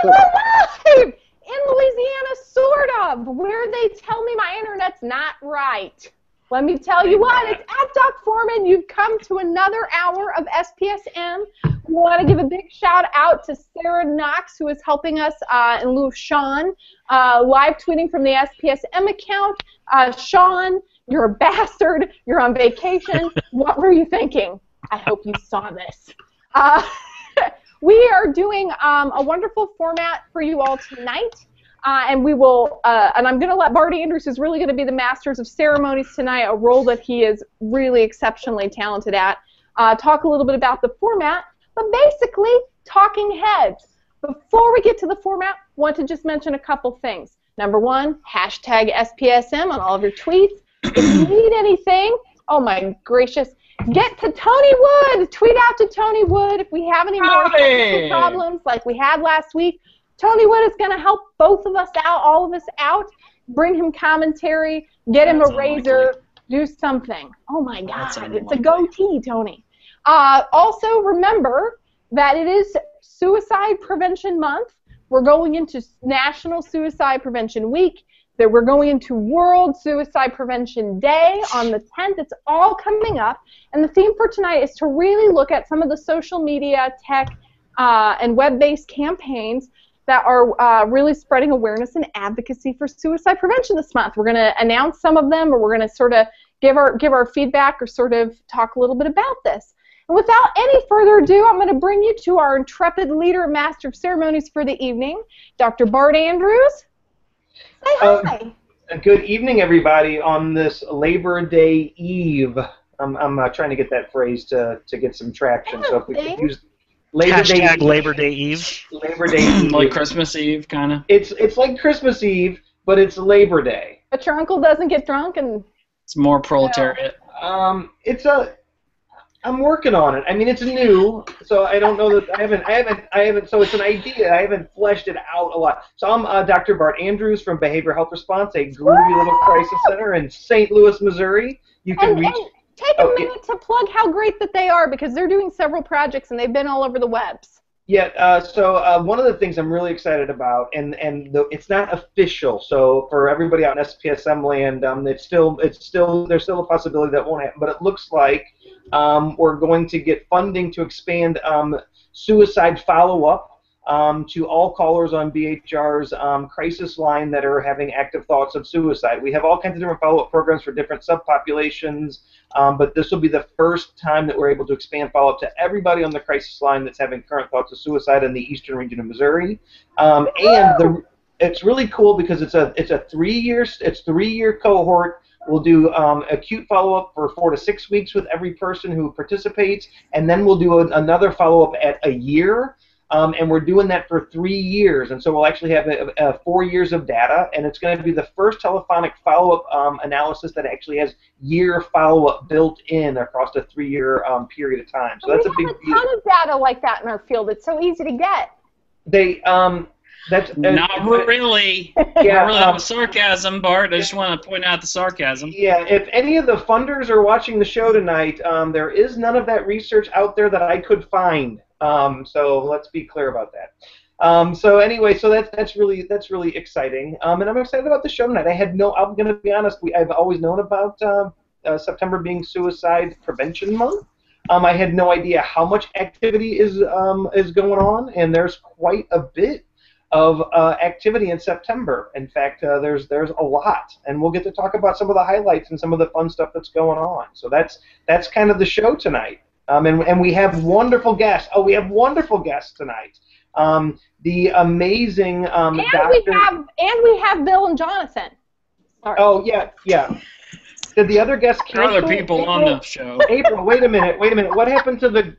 we're live in Louisiana, sort of, where they tell me my internet's not right. Let me tell you what, it's at Doc Foreman. You've come to another hour of SPSM. We want to give a big shout out to Sarah Knox, who is helping us in lieu of Sean, live tweeting from the SPSM account. Sean, you're a bastard. You're on vacation. What were you thinking? I hope you saw this. We are doing a wonderful format for you all tonight. And we will, and I'm going to let Bart Andrews, who's really going to be the Masters of Ceremonies tonight, a role that he is really exceptionally talented at, talk a little bit about the format, but basically, talking heads. Before we get to the format, I want to just mention a couple things. Number one, hashtag SPSM on all of your tweets. If you need anything, oh my gracious, get to Tony Wood. Tweet out to Tony Wood if we have any more technical problems like we had last week. Tony Wood is going to help both of us out, all of us out, bring him commentary, get him a razor, do something. Oh, my God. It's a goatee, Tony. Also, remember that it is Suicide Prevention Month. We're going into National Suicide Prevention Week. That we're going into World Suicide Prevention Day on the 10th. It's all coming up. And the theme for tonight is to really look at some of the social media, tech, and web-based campaigns that are really spreading awareness and advocacy for suicide prevention this month. We're going to announce some of them, or we're going to sort of give our feedback or sort of talk a little bit about this. And without any further ado, I'm going to bring you to our intrepid leader, Master of Ceremonies for the evening, Dr. Bart Andrews. Say hi. Good evening, everybody, on this Labor Day Eve. I'm trying to get that phrase to get some traction, so if we could use Labor Day Eve. Labor Day Eve. Like Christmas Eve, kind of. It's like Christmas Eve, but it's Labor Day. But your uncle doesn't get drunk, and it's more proletariat. I'm working on it. I mean, it's new, so I don't know that I haven't. So it's an idea. I haven't fleshed it out a lot. So I'm Dr. Bart Andrews from Behavioral Health Response, a groovy little crisis center in St. Louis, Missouri. You can reach. Take a minute to plug how great that they are, because they're doing several projects and they've been all over the webs. Yeah, so one of the things I'm really excited about, and it's not official, so for everybody out in SPSM land, there's still a possibility that won't happen, but it looks like we're going to get funding to expand suicide follow-up to all callers on BHR's crisis line that are having active thoughts of suicide. We have all kinds of different follow-up programs for different subpopulations, but this will be the first time that we're able to expand follow-up to everybody on the crisis line that's having current thoughts of suicide in the eastern region of Missouri. It's really cool because it's a three-year cohort. We'll do acute follow-up for 4 to 6 weeks with every person who participates, and then we'll do another follow-up at a year. And we're doing that for 3 years, and so we'll actually have 4 years of data, and it's going to be the first telephonic follow-up analysis that actually has year follow-up built in across a 3-year period of time. So that's a big deal. We have a ton of data like that in our field. It's so easy to get. Not really. Yeah, not really. That was sarcasm, Bart. I just want to point out the sarcasm. Yeah, if any of the funders are watching the show tonight, there is none of that research out there that I could find. So let's be clear about that. So anyway, so that's really exciting. And I'm excited about the show tonight. I'm going to be honest. I've always known about September being Suicide Prevention Month. I had no idea how much activity is going on, and there's quite a bit of activity in September. In fact, there's a lot, and we'll get to talk about some of the highlights and some of the fun stuff that's going on. So that's kind of the show tonight. And we have wonderful guests. Oh, we have wonderful guests tonight. The amazing Dr. We have Bill and Jonathan. Sorry. Oh yeah. Did the other guests cancel? There are other people on the show. April, wait a minute. What happened to the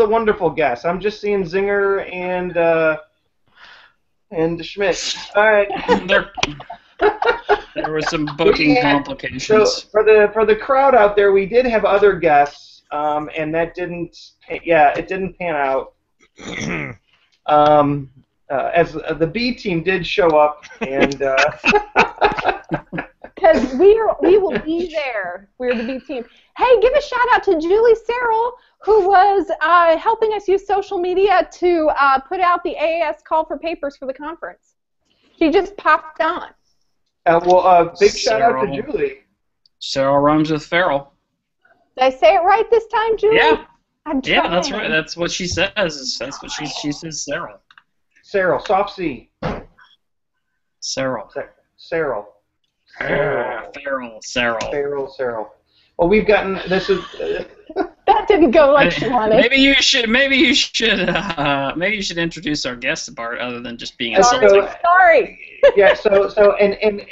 wonderful guests? I'm just seeing Zinger and Schmidt. All right. There were some booking complications. So for the crowd out there, we did have other guests, and that didn't pan out. As the B team did show up, and because we will be there. We're the B team. Hey, give a shout out to Julie Serrell, who was helping us use social media to put out the AAS call for papers for the conference. She just popped on. Big shout out to Julie. Serrell rhymes with Farrell. Did I say it right this time, Julie? Yeah. I'm trying. Yeah, that's right. That's what she says. That's what she says. Serrell. Serrell, soft C. Serrell. Serrell. Serrell. Well, we've gotten this is. That didn't go like she wanted. Maybe you should introduce our guest, Bart, other than just being insulting. Sorry. Yeah.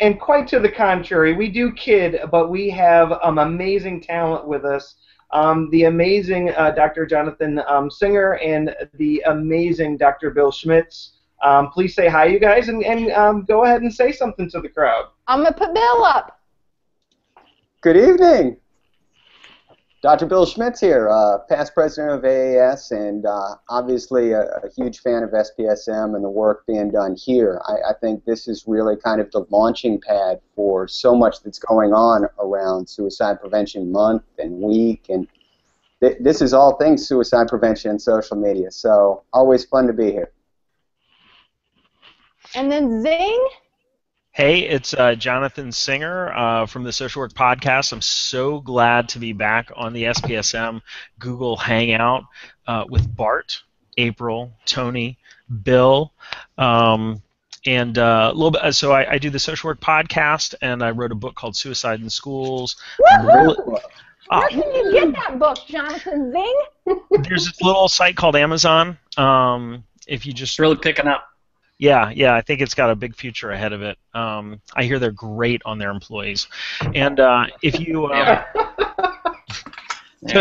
And quite to the contrary, we do kid, but we have amazing talent with us. The amazing Dr. Jonathan Singer and the amazing Dr. Bill Schmitz. Please say hi, you guys, and go ahead and say something to the crowd. I'm going to put Bill up. Good evening. Dr. Bill Schmitz here, past president of AAS and obviously a huge fan of SPSM and the work being done here. I think this is really kind of the launching pad for so much that's going on around Suicide Prevention Month and Week, and this is all things suicide prevention and social media, so always fun to be here. And then Zing. Hey, it's Jonathan Singer from the Social Work Podcast. I'm so glad to be back on the SPSM Google Hangout with Bart, April, Tony, Bill, and a little bit. So I do the Social Work Podcast, and I wrote a book called Suicide in Schools. Where can you get that book, Jonathan Zing? There's this little site called Amazon. If you just really picking up. Yeah, I think it's got a big future ahead of it. I hear they're great on their employees, and if you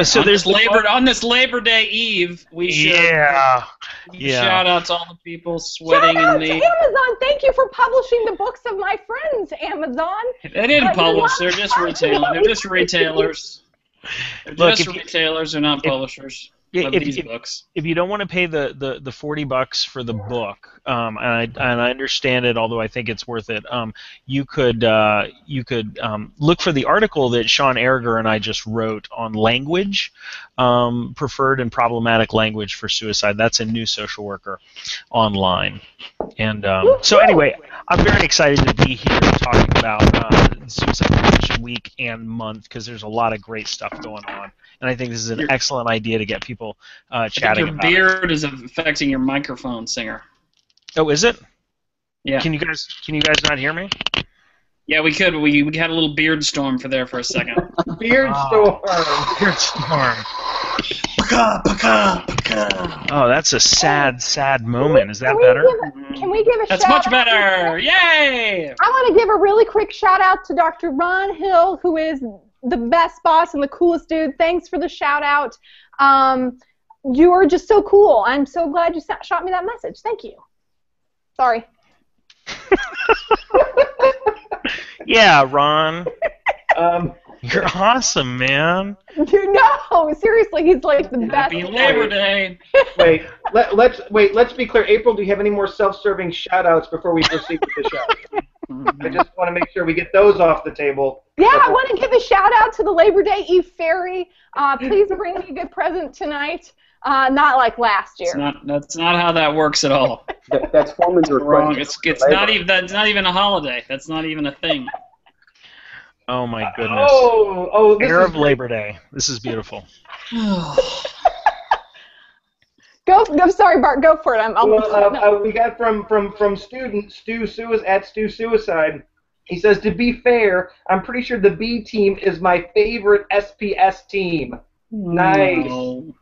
so there's on this Labor Day Eve, we should shout out to all the people sweating shout out in the. To Amazon, thank you for publishing the books of my friends, Amazon. They didn't publish; they're just retailing. They're just retailers. They're just retailers. They're not publishers. If you don't want to pay the $40 for the book, and I understand it, although I think it's worth it, you could look for the article that Sean Erger and I just wrote on language, preferred and problematic language for suicide. That's a new social worker online, and so anyway, I'm very excited to be here talking about Suicide Prevention Week and Month because there's a lot of great stuff going on. And I think this is an excellent idea to get people chatting about it. Your beard is affecting your microphone, Singer. Oh, is it? Yeah. Can you guys not hear me? Yeah, we could. We had a little beard storm for a second. Beard storm. Beard storm. Oh, that's a sad moment. Is that better? Can we give a That's shout much better. Yay! I want to give a really quick shout out to Dr. Ron Hill, who is the best boss and the coolest dude. Thanks for the shout out. You are just so cool. I'm so glad you shot me that message. Thank you. Sorry. Yeah, Ron. You're awesome, man. No, seriously, he's like the best. Happy Labor Day. Let's be clear. April, do you have any more self-serving shout-outs before we proceed with the show? I just want to make sure we get those off the table. Yeah, I want to give a shout-out to the Labor Day Eve Ferry. Please bring me a good present tonight. Not like last year. That's not how that works at all. That's Foreman's wrong. It's not even. That's not even a holiday. That's not even a thing. Oh my goodness. Oh, this Air is of Labor Day. This is beautiful. Go. Sorry, Bart. Go for it. We got from student Stu Suicide. He says, to be fair, I'm pretty sure the B team is my favorite SPS team. Nice. Oh,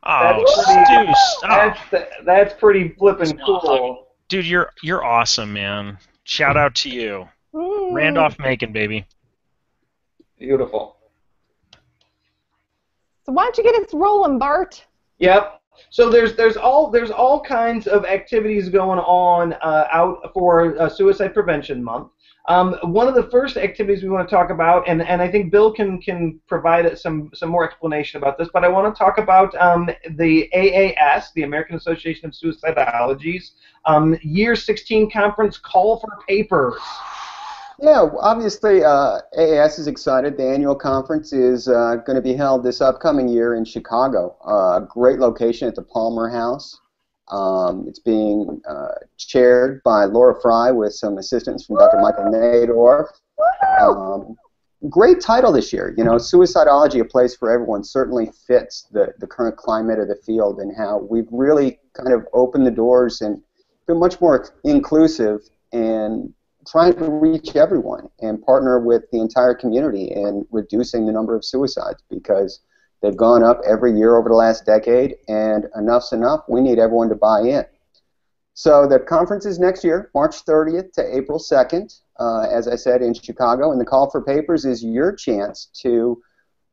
that's pretty flippin' cool. Dude, you're awesome, man. Shout out to you. Randolph-Macon, baby. Beautiful. So why don't you get us rolling, Bart? Yep. So there's all kinds of activities going on out for Suicide Prevention Month. One of the first activities we want to talk about, and I think Bill can provide some more explanation about this, but I want to talk about the AAS, the American Association of Suicidology's Year 16 Conference Call for Papers. Yeah, obviously, AAS is excited. The annual conference is going to be held this upcoming year in Chicago. Great location at the Palmer House. It's being chaired by Laura Fry with some assistance from Dr. Michael Nadorf. Great title this year. You know, Suicidology, A Place for Everyone, certainly fits the current climate of the field and how we've really kind of opened the doors and been much more inclusive and trying to reach everyone and partner with the entire community in reducing the number of suicides, because they've gone up every year over the last decade, and enough's enough. We need everyone to buy in. So the conference is next year, March 30th to April 2nd, as I said, in Chicago, and the call for papers is your chance to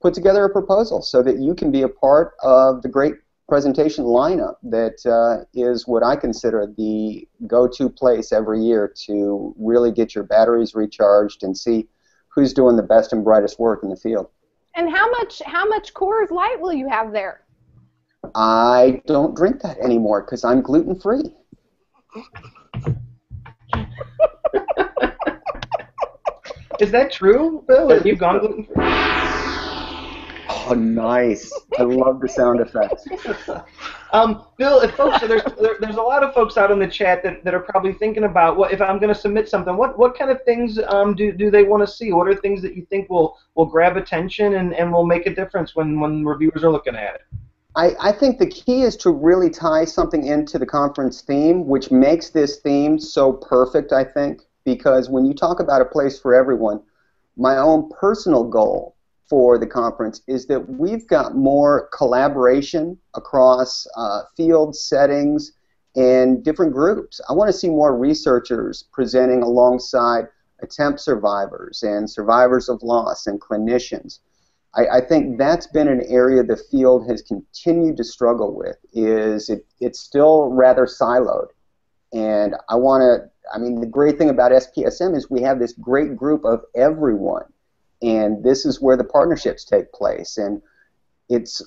put together a proposal so that you can be a part of the great presentation lineup that is what I consider the go-to place every year to really get your batteries recharged and see who's doing the best and brightest work in the field. And how much Coors Light will you have there? I don't drink that anymore because I'm gluten-free. Is that true, Bill? Have you gone gluten-free? Oh, nice. I love the sound effects. Bill, if folks, there's a lot of folks out in the chat that are probably thinking about, what if I'm going to submit something, what kind of things do they want to see? What are things that you think will grab attention and will make a difference when reviewers are looking at it? I think the key is to really tie something into the conference theme, which makes this theme so perfect, I think, because when you talk about A Place for Everyone, my own personal goal for the conference is that we've got more collaboration across field settings and different groups. I want to see more researchers presenting alongside attempt survivors and survivors of loss and clinicians. I think that's been an area the field has continued to struggle with, is it's still rather siloed. And the great thing about SPSM is we have this great group of everyone. And this is where the partnerships take place. And it's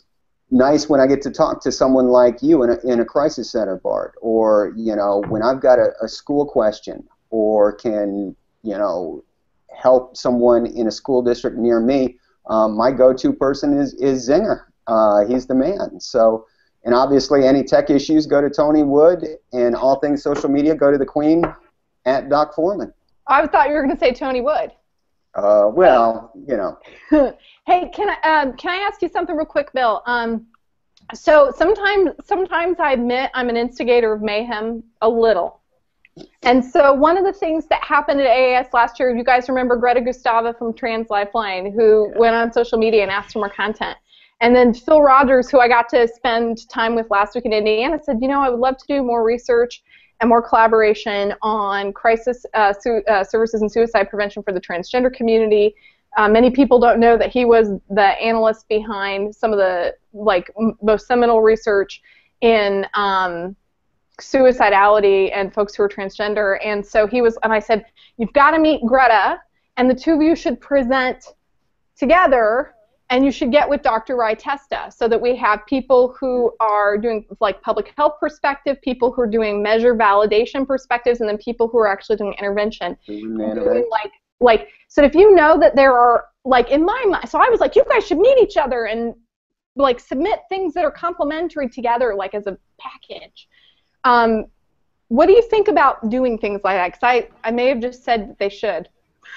nice when I get to talk to someone like you in a crisis center, Bart, or, you know, when I've got a school question or can, you know, help someone in a school district near me. My go-to person is Zinger. He's the man. So, and obviously any tech issues go to Tony Wood, and all things social media go to the Queen at Doc Foreman. I thought you were going to say Tony Wood. Well, you know. Hey, can I ask you something real quick, Bill? So sometimes I admit I'm an instigator of mayhem a little. And so one of the things that happened at AAS last year, you guys remember Greta Gustava from Trans Lifeline, who went on social media and asked for more content. And then Phil Rogers, who I got to spend time with last week in Indiana, said, you know, I would love to do more research and more collaboration on crisis services and suicide prevention for the transgender community. Many people don't know that he was the analyst behind some of the most seminal research in suicidality and folks who are transgender. And so and I said, you've got to meet Greta, and the two of you should present together, and you should get with Dr. Rai Testa so that we have people who are doing like public health perspective, people who are doing measure validation perspectives, and then people who are actually doing intervention. So if you know that there are, like in my mind, so I was like, you guys should meet each other and like submit things that are complementary together, like as a package. What do you think about doing things like that? Because I may have just said that they should.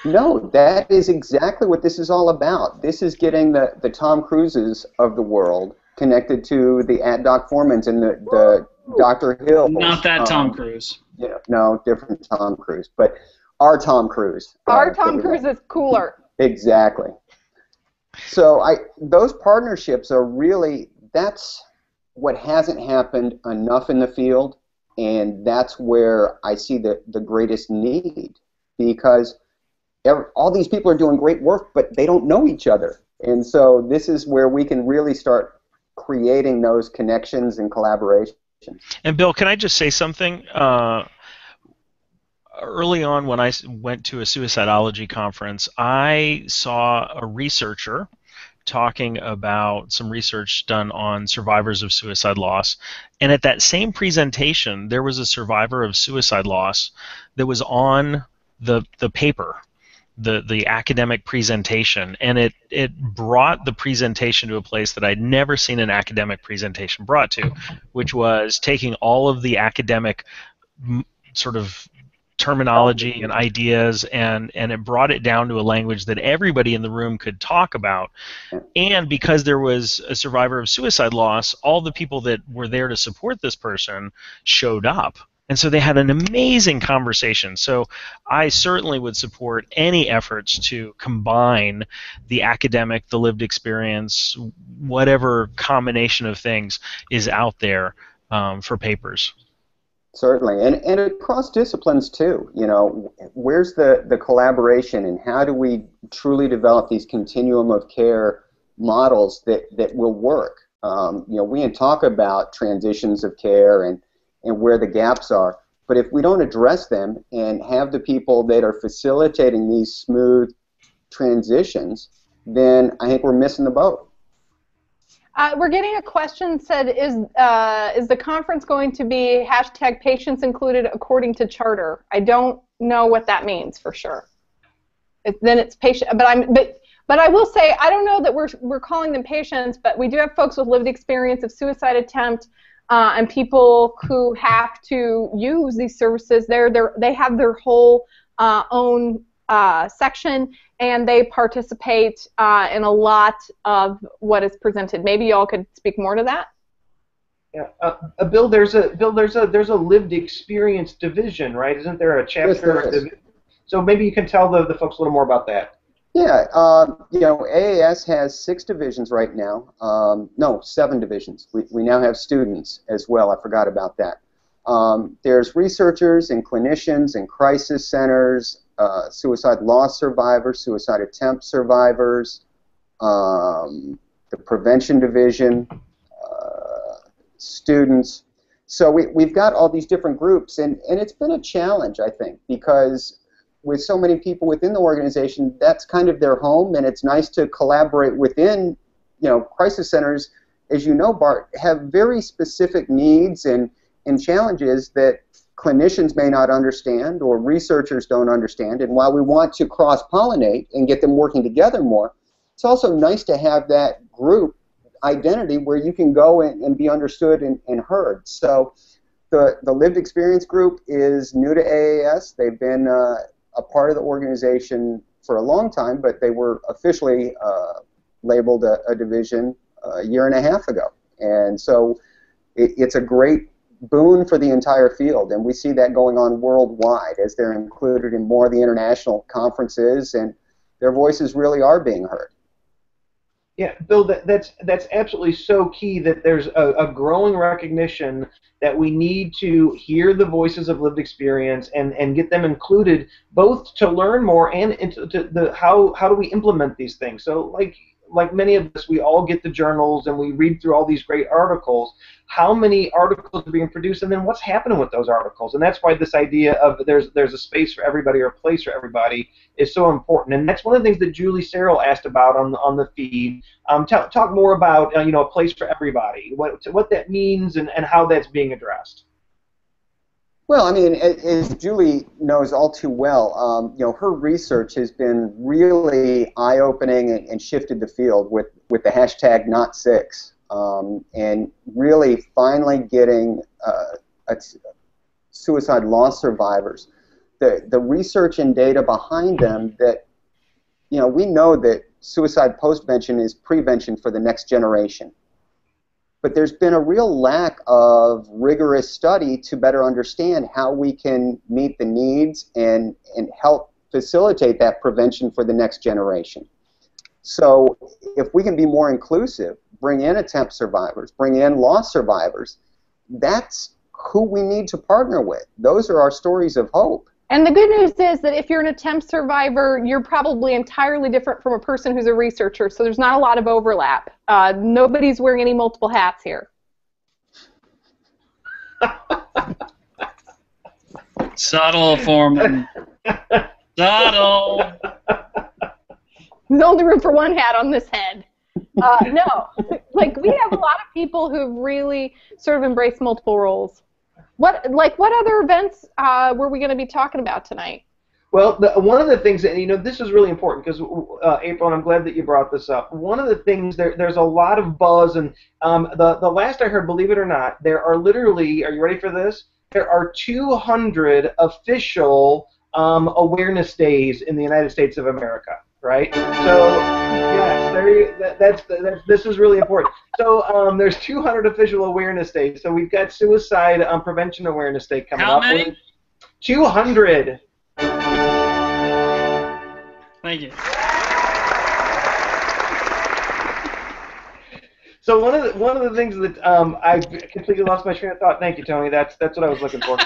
No, that is exactly what this is all about. This is getting the Tom Cruises of the world connected to the Doc Foremans and the Dr. Hills. Not that Tom Cruise. Yeah, no, different Tom Cruise, but our Tom Cruise. Our Tom Cruise is cooler. Exactly. So those partnerships are really, that's what hasn't happened enough in the field, and that's where I see the greatest need, because all these people are doing great work, but they don't know each other. And so this is where we can really start creating those connections and collaborations. And Bill, can I just say something? Early on when I went to a suicidology conference, I saw a researcher talking about some research done on survivors of suicide loss. And at that same presentation, there was a survivor of suicide loss that was on the paper. the academic presentation, and it brought the presentation to a place that I'd never seen an academic presentation brought to, which was taking all of the academic sort of terminology and ideas, and it brought it down to a language that everybody in the room could talk about. And because there was a survivor of suicide loss, all the people that were there to support this person showed up. And so they had an amazing conversation. So I certainly would support any efforts to combine the academic, the lived experience, whatever combination of things is out there for papers. Certainly, and across disciplines too. You know, where's the collaboration, and how do we truly develop these continuum of care models that will work? You know, we can talk about transitions of care and where the gaps are, but if we don't address them and have the people that are facilitating these smooth transitions, then I think we're missing the boat. We're getting a question said, is the conference going to be #patients included according to charter? I don't know what that means for sure. Then it's patient, but I will say I don't know that we're calling them patients, but we do have folks with lived experience of suicide attempt and people who have to use these services. They have their whole own section, and they participate in a lot of what is presented. Maybe y'all could speak more to that. Yeah, Bill, there's a lived experience division, right? Isn't there a chapter? Yes, there is. So maybe you can tell the folks a little more about that. Yeah, you know, AAS has 6 divisions right now. No, 7 divisions. We now have students as well. I forgot about that. There's researchers and clinicians and crisis centers, suicide loss survivors, suicide attempt survivors, the prevention division, students. So we've got all these different groups, and it's been a challenge, I think, because with so many people within the organization, that's kind of their home, and it's nice to collaborate within, you know, crisis centers, as you know, Bart, have very specific needs and challenges that clinicians may not understand or researchers don't understand. And while we want to cross-pollinate and get them working together more, it's also nice to have that group identity where you can go and be understood and heard. So the lived experience group is new to AAS. They've been a part of the organization for a long time, but they were officially labeled a division a year and a half ago. And so it's a great boon for the entire field, and we see that going on worldwide as they're included in more of the international conferences, and their voices really are being heard. Yeah, Bill, that's absolutely so key, that there's a growing recognition that we need to hear the voices of lived experience and get them included, both to learn more and into how do we implement these things. So like many of us, we all get the journals and we read through all these great articles. How many articles are being produced, and then what's happening with those articles? And that's why this idea of there's a space for everybody or a place for everybody is so important. And that's one of the things that Julie Searle asked about on the feed. Talk more about you know, a place for everybody, what that means and how that's being addressed. Well, I mean, as Julie knows all too well, you know, her research has been really eye-opening and shifted the field with the hashtag #Not6, and really finally getting suicide loss survivors, the research and data behind them that, you know, we know that suicide postvention is prevention for the next generation. But there's been a real lack of rigorous study to better understand how we can meet the needs and help facilitate that prevention for the next generation. So if we can be more inclusive, bring in attempt survivors, bring in loss survivors, that's who we need to partner with. Those are our stories of hope. And the good news is that if you're an attempt survivor, you're probably entirely different from a person who's a researcher, so there's not a lot of overlap. Nobody's wearing any multiple hats here. Subtle, Foreman. Subtle. There's only room for one hat on this head. No, like we have a lot of people who've really sort of embraced multiple roles. What other events were we going to be talking about tonight? Well, one of the things, and this is really important because April, and I'm glad that you brought this up. One of the things there's a lot of buzz, and the last I heard, believe it or not, there are literally. Are you ready for this? There are 200 official awareness days in the United States of America. Right? So yes, this is really important. So there's 200 official awareness days. So we've got Suicide Prevention Awareness Day coming up. How many? 200. Thank you. So one of the things that I completely lost my train of thought. Thank you, Tony. That's what I was looking for.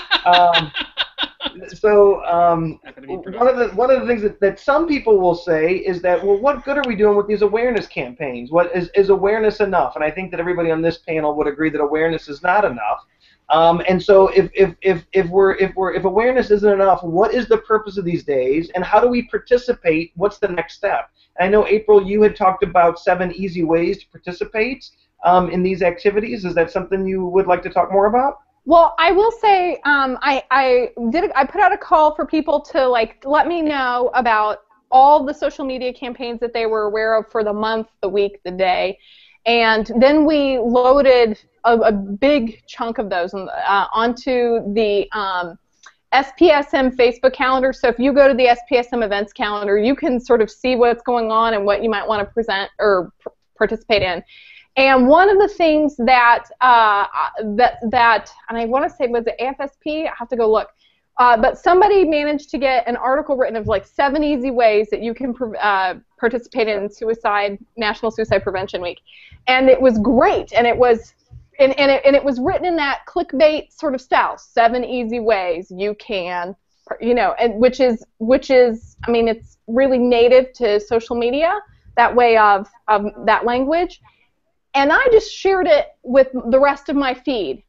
One of the things that some people will say is that, well, what good are we doing with these awareness campaigns? What is awareness enough? And I think that everybody on this panel would agree that awareness is not enough. And so if awareness isn't enough, what is the purpose of these days, and how do we participate? What's the next step? And I know, April, you had talked about 7 easy ways to participate in these activities. Is that something you would like to talk more about? Well, I will say I put out a call for people to let me know about all the social media campaigns that they were aware of for the month, the week, the day, and then we loaded a big chunk of those onto the SPSM Facebook calendar. So if you go to the SPSM events calendar, you can sort of see what's going on and what you might want to present or participate in. And one of the things that and I want to say, was it AFSP? I have to go look. But somebody managed to get an article written of 7 easy ways that you can participate in National Suicide Prevention Week, and it was great. And it was it was written in that clickbait sort of style. 7 easy ways you can, and which is I mean, it's really native to social media, that way of that language. And I just shared it with the rest of my feed.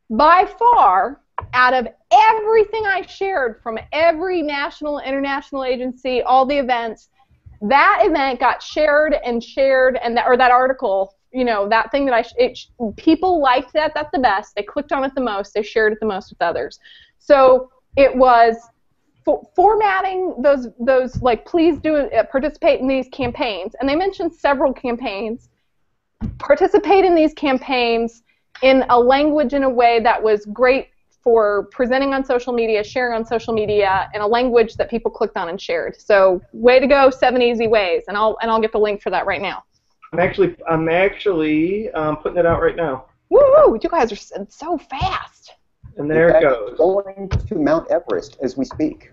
By far, out of everything I shared from every national, international agency, all the events, that event got shared, and that article, that thing that people liked that. That's the best. They clicked on it the most. They shared it the most with others. So it was formatting those please do participate in these campaigns. And they mentioned several campaigns. Participate in these campaigns in a language, in a way that was great for presenting on social media, sharing on social media, in a language that people clicked on and shared. So, way to go, 7 easy ways, and I'll get the link for that right now. I'm actually putting it out right now. Woo! You guys are so fast. And there it goes. Going to Mount Everest as we speak.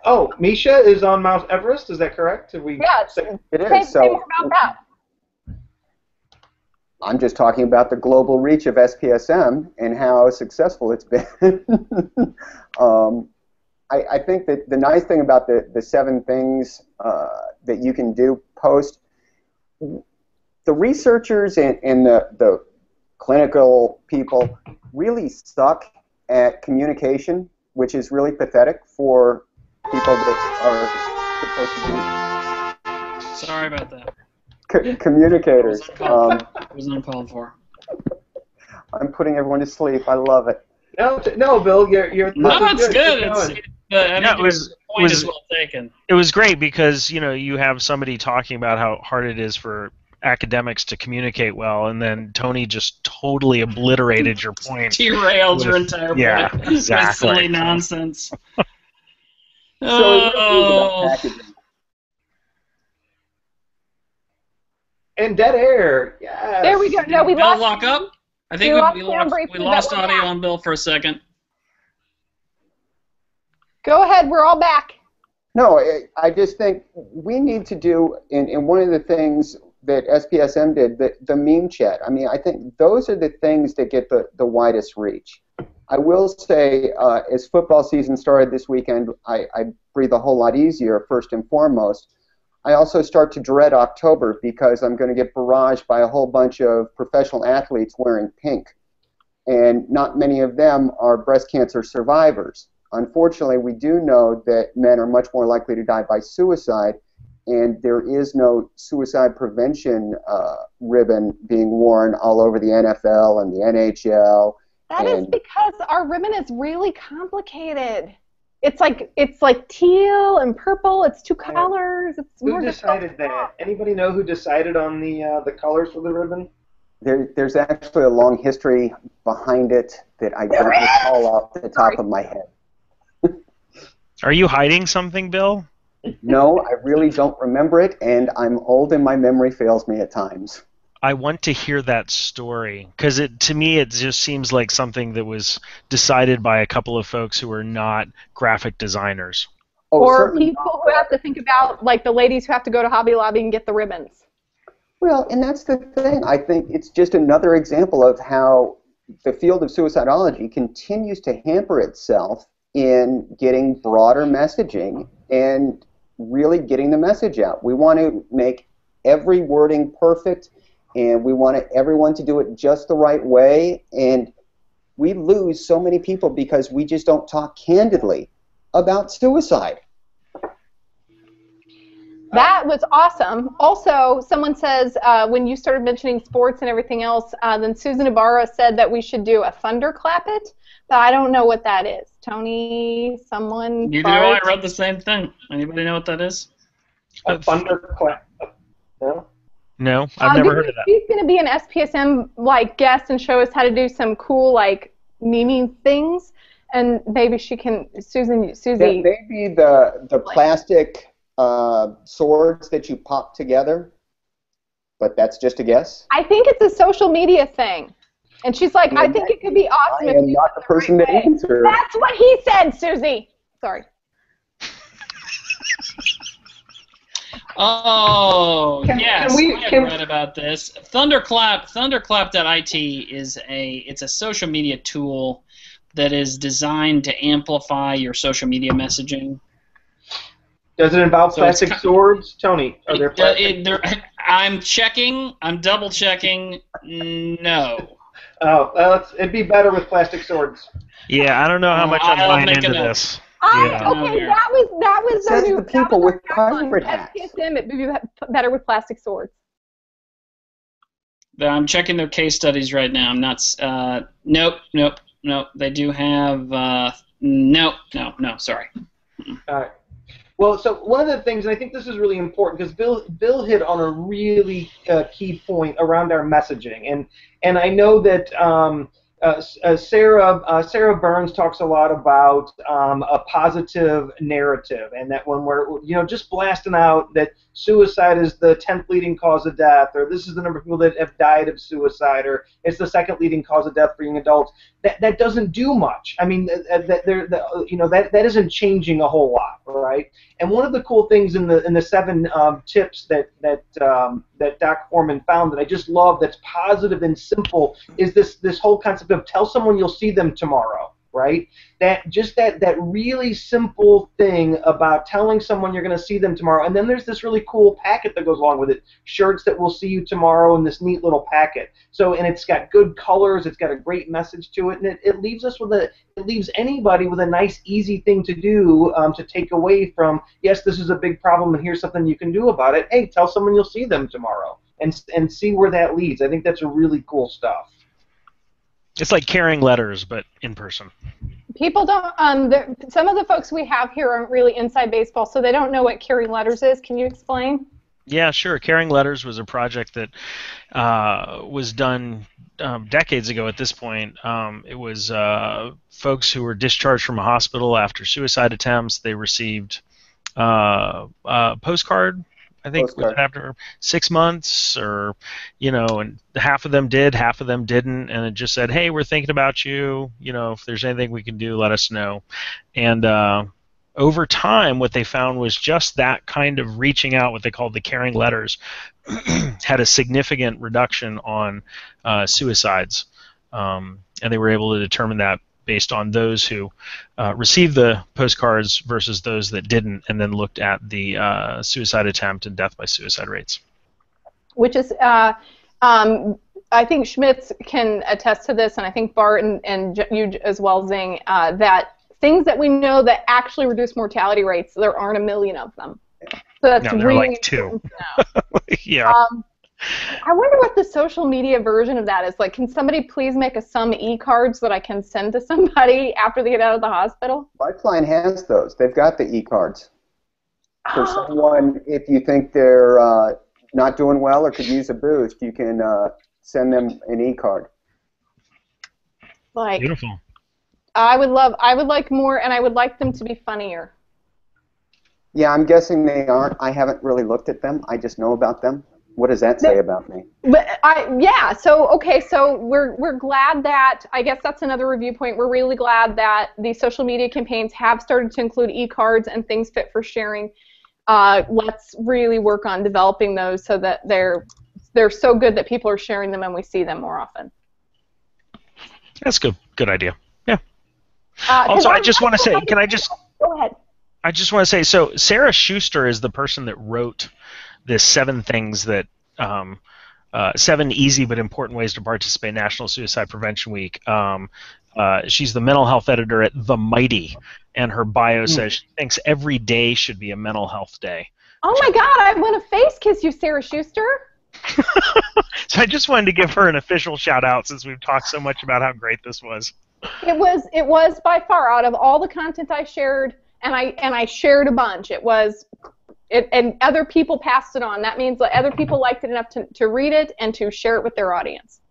Oh, Misha is on Mount Everest. Is that correct? Yeah, it is. Say more about that. I'm just talking about the global reach of SPSM and how successful it's been. I think that the nice thing about the 7 things that you can do post, the researchers and the clinical people really suck at communication, which is really pathetic for people that are supposed to be. Sorry about that. Communicators. It was uncalled for. I'm putting everyone to sleep. I love it. No, Bill, you're. No, it's good. It was well taken. It was great because you have somebody talking about how hard it is for academics to communicate well, and then Tony just totally obliterated your point. Derailed your entire point. Yeah, exactly. With silly nonsense. And dead air. Yes. There we go. No, we Bill lost. Lock up? I think we lost audio on Bill for a second. Go ahead. We're all back. No, I just think we need to do, and one of the things that SPSM did, the meme chat. I mean, I think those are the things that get the widest reach. I will say, as football season started this weekend, I breathe a whole lot easier, first and foremost. I also start to dread October because I'm going to get barraged by a whole bunch of professional athletes wearing pink. And not many of them are breast cancer survivors. Unfortunately, we do know that men are much more likely to die by suicide, and there is no suicide prevention ribbon being worn all over the NFL and the NHL That is because our ribbon is really complicated. It's like teal and purple. It's two colors. It's who more decided that? Anybody know who decided on the colors for the ribbon? There's actually a long history behind it that I don't recall off the top of my head. Are you hiding something, Bill? No, I really don't remember it, and I'm old and my memory fails me at times. I want to hear that story, because to me it just seems like something that was decided by a couple of folks who are not graphic designers. Or people who have to think about, like the ladies who have to go to Hobby Lobby and get the ribbons. Well, and that's the thing. I think it's just another example of how the field of suicidology continues to hamper itself in getting broader messaging and really getting the message out. We want to make every wording perfect, and we want everyone to do it just the right way, and we lose so many people because we just don't talk candidly about suicide. That was awesome. Also, someone says when you started mentioning sports and everything else, then Susan Ibarra said that we should do a thunderclap it, but I don't know what that is. Tony, someone? Neither do I. Read the same thing. Anybody know what that is? A thunderclap. No? No, I've never heard of that. She's going to be an SPSM guest and show us how to do some cool memeing things, and maybe she can, Susie. That may be the plastic swords that you pop together, but that's just a guess. I think it's a social media thing. And she's like, I think it could be awesome I if am you not the person to answer. That's what he said, Susie. Sorry. Oh, yes, I have read about this. Thunderclap.it is it's a social media tool that is designed to amplify your social media messaging. Does it involve plastic swords, Tony? Are there plastic? I'm checking. I'm double checking. No. Oh, it'd be better with plastic swords. Yeah, I don't know how much I'm buying into this. Okay, that was Says the people with pirate hats. SPSM, it'd be better with plastic swords. I'm checking their case studies right now. I'm not. Nope. They do have. No. Sorry. All right. Well, so one of the things, and I think this is really important, because Bill hit on a really key point around our messaging, and I know that Sarah Burns talks a lot about a positive narrative, and that when we're just blasting out that suicide is the 10th leading cause of death, or this is the number of people that have died of suicide, or it's the second leading cause of death for young adults, that doesn't do much. I mean, that isn't changing a whole lot, right? And one of the cool things in the 7 tips that Doc Foreman found that I just love, that's positive and simple, is this whole concept of tell someone you'll see them tomorrow, right? That really simple thing about telling someone you're going to see them tomorrow, and then there's this really cool packet that goes along with it, shirts that will see you tomorrow in this neat little packet. So, and it's got good colors, it's got a great message to it, and it leaves us with it leaves anybody with a nice, easy thing to do to take away from, yes, this is a big problem, and here's something you can do about it. Hey, tell someone you'll see them tomorrow, and see where that leads. I think that's a really cool stuff. It's like carrying letters, but in person. People don't. Some of the folks we have here aren't really inside baseball, so they don't know what carrying letters is. Can you explain? Yeah, sure. Carrying Letters was a project that was done decades ago at this point. It was folks who were discharged from a hospital after suicide attempts. They received a postcard, I think, after 6 months, or, and half of them did, half of them didn't, and it just said, hey, we're thinking about you. If there's anything we can do, let us know. And over time, what they found was just that kind of reaching out, what they called the caring letters, had a significant reduction on suicides. And they were able to determine that based on those who received the postcards versus those that didn't, and then looked at the suicide attempt and death by suicide rates. Which is, I think Schmitz can attest to this, and I think Bart and you as well, Zing, that things that we know that actually reduce mortality rates, there aren't a million of them. So that's no, really like 2. important to know. Yeah. I wonder what the social media version of that is. Like, can somebody please make some e-cards that I can send to somebody after they get out of the hospital? Lifeline has those. They've got the e-cards. For Oh. someone, if you think they're not doing well or could use a boost, you can send them an e-card. Like, beautiful. I would like more, and I would like them to be funnier. Yeah, I'm guessing they aren't. I haven't really looked at them. I just know about them. What does that say about me? But so we're glad that, I guess that's another review point. We're really glad that the social media campaigns have started to include e-cards and things fit for sharing. Let's really work on developing those so that they're so good that people are sharing them and we see them more often. That's good idea. Yeah. Also, I just want to say, Go ahead. I just want to say, so Sarah Schuster is the person that wrote this 7 things that 7 easy but important ways to participate in National Suicide Prevention Week. She's the mental health editor at The Mighty, and her bio says she thinks every day should be a mental health day. Oh my God, I want to face kiss you, Sarah Schuster. So I just wanted to give her an official shout out since we've talked so much about how great this was. It was by far, out of all the content I shared, and I shared a bunch. And other people passed it on. That means that other people liked it enough to read it and to share it with their audience.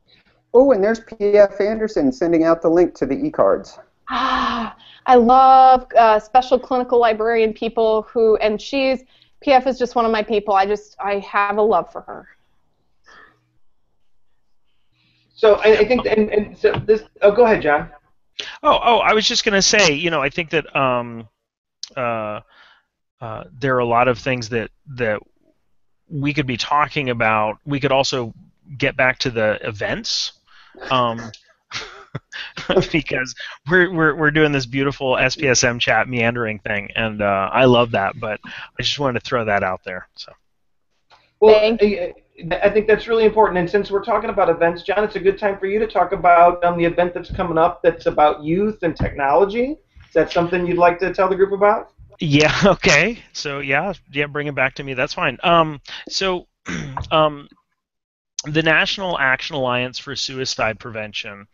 Oh, and there's P.F. Anderson sending out the link to the e-cards. I love special clinical librarian people P.F. is just one of my people. I have a love for her. So I think, and so this. Oh, go ahead, John. Oh, I was just going to say, I think that there are a lot of things that we could be talking about. We could also get back to the events, because we're doing this beautiful SPSM chat meandering thing, and I love that. But I just wanted to throw that out there. So. Well, I think that's really important, and since we're talking about events, John, it's a good time for you to talk about the event that's coming up that's about youth and technology. Is that something you'd like to tell the group about? Yeah, okay. So, yeah, bring it back to me. That's fine. The National Action Alliance for Suicide Prevention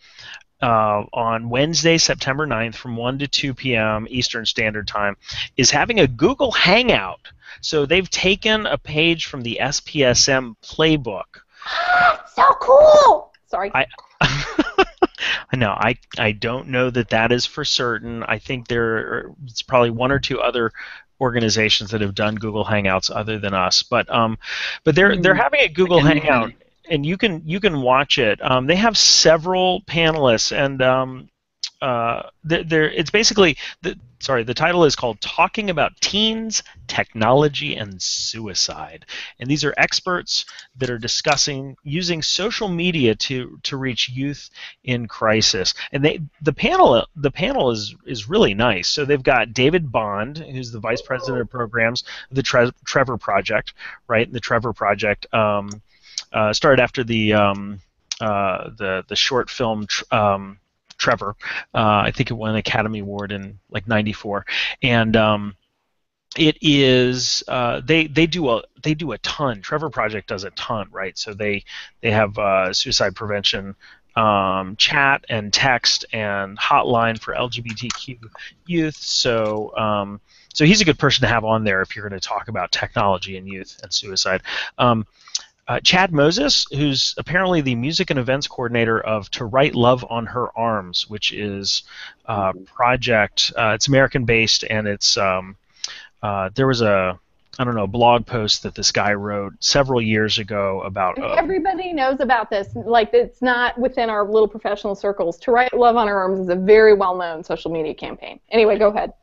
on Wednesday, September 9th from 1 to 2 p.m. Eastern Standard Time is having a Google Hangout. So they've taken a page from the SPSM playbook. So cool! Sorry. I know. I don't know that is for certain. I think it's probably 1 or 2 other organizations that have done Google Hangouts other than us. But they're having a Google Hangout, and you can watch it. They have several panelists, and it's basically the title is called "Talking About Teens, Technology, and Suicide," and these are experts that are discussing using social media to reach youth in crisis. And the panel is really nice. So they've got David Bond, who's the vice president of programs of the Trevor Project, right? The Trevor Project started after the short film. Trevor, I think it won an Academy Award in like '94, and it is they do a ton. Trevor Project does a ton, right? So they have suicide prevention chat and text and hotline for LGBTQ youth. So he's a good person to have on there if you're going to talk about technology and youth and suicide. Chad Moses, who's apparently the music and events coordinator of To Write Love on Her Arms, which is a project. It's American-based, and it's there was a blog post that this guy wrote several years ago about. Everybody knows about this. Like, it's not within our little professional circles. To Write Love on Her Arms is a very well-known social media campaign. Anyway, go ahead.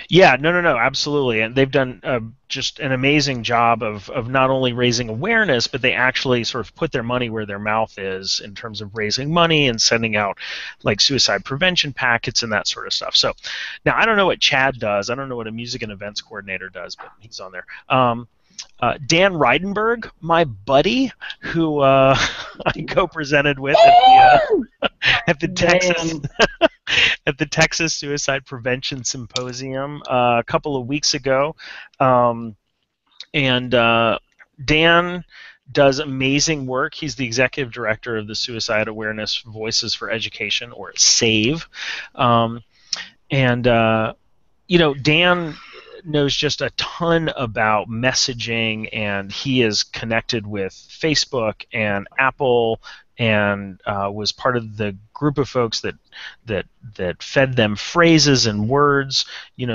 Yeah, no, absolutely, and they've done just an amazing job of not only raising awareness, but they actually sort of put their money where their mouth is in terms of raising money and sending out like suicide prevention packets and that sort of stuff. So now I don't know what Chad does. I don't know what a music and events coordinator does, but he's on there. Dan Reidenberg, my buddy, who I co-presented with at the Texas at the Texas Suicide Prevention Symposium a couple of weeks ago, and Dan does amazing work. He's the executive director of the Suicide Awareness Voices for Education, or SAVE. Dan knows just a ton about messaging, and he is connected with Facebook and Apple, and was part of the group of folks that fed them phrases and words.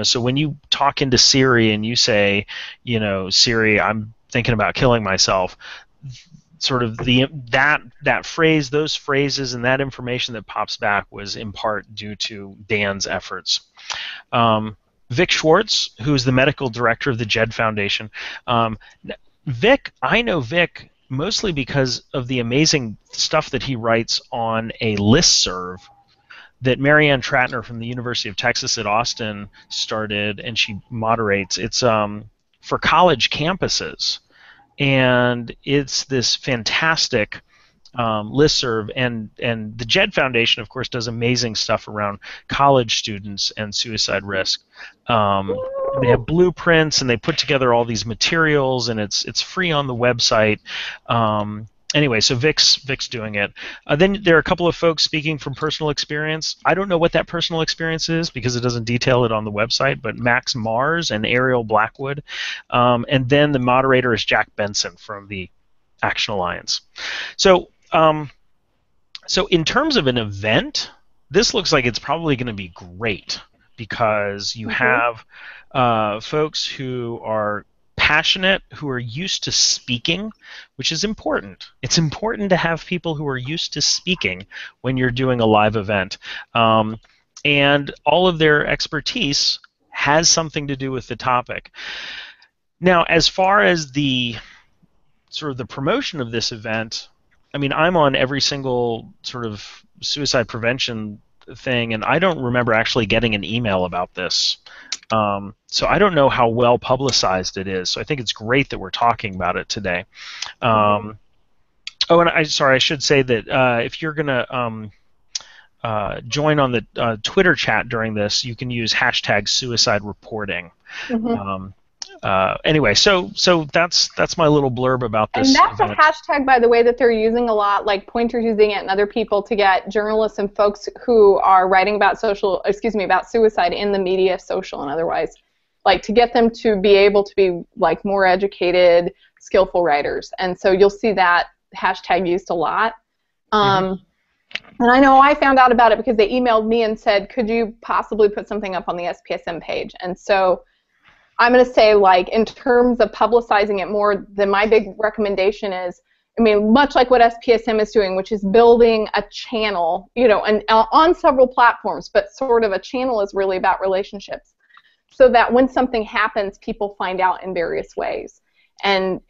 So when you talk into Siri and you say, Siri, I'm thinking about killing myself, sort of that phrase, those phrases, and that information that pops back was in part due to Dan's efforts. Vic Schwartz, who is the medical director of the JED Foundation. I know Vic mostly because of the amazing stuff that he writes on a listserv that Marianne Tratner from the University of Texas at Austin started, and she moderates. It's for college campuses, and it's this fantastic listserv, and the JED Foundation, of course, does amazing stuff around college students and suicide risk. They have blueprints, and they put together all these materials, and it's free on the website. Anyway, so Vic's doing it. Then there are a couple of folks speaking from personal experience. I don't know what that personal experience is because it doesn't detail it on the website, but Max Mars and Ariel Blackwood. And then the moderator is Jack Benson from the Action Alliance. So in terms of an event, this looks like it's probably going to be great because you have folks who are passionate, who are used to speaking, which is important. It's important to have people who are used to speaking when you're doing a live event. And all of their expertise has something to do with the topic. Now, as far as the sort of the promotion of this event, I mean, I'm on every single sort of suicide prevention thing, and I don't remember actually getting an email about this. So I don't know how well publicized it is. So I think it's great that we're talking about it today. And I should say that if you're going to join on the Twitter chat during this, you can use #SuicideReporting. Anyway, so that's my little blurb about this. And that's event. a hashtag, by the way, that they're using a lot, like Pointer's using it and other people, to get journalists and folks who are writing about about suicide in the media, social and otherwise, like to get them to be able to be like more educated, skillful writers. And so you'll see that hashtag used a lot. And I know I found out about it because they emailed me and said, could you possibly put something up on the SPSM page? And so I'm going to say, like, in terms of publicizing it more, then my big recommendation is, I mean, much like what SPSM is doing, which is building a channel, and on several platforms, but sort of a channel is really about relationships, so that when something happens, people find out in various ways. And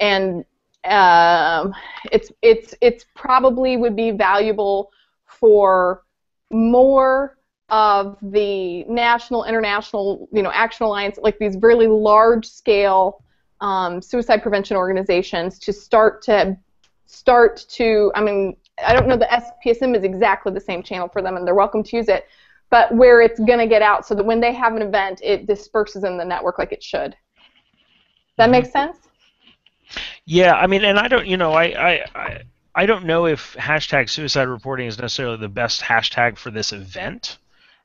it's probably would be valuable for more of the national, international, Action Alliance, like these really large-scale suicide prevention organizations, to start to. I mean, I don't know the SPSM is exactly the same channel for them, and they're welcome to use it, but where it's going to get out, so that when they have an event, it disperses in the network like it should. That makes sense? Yeah, I mean, and I don't, I don't know if #SuicideReporting is necessarily the best hashtag for this event.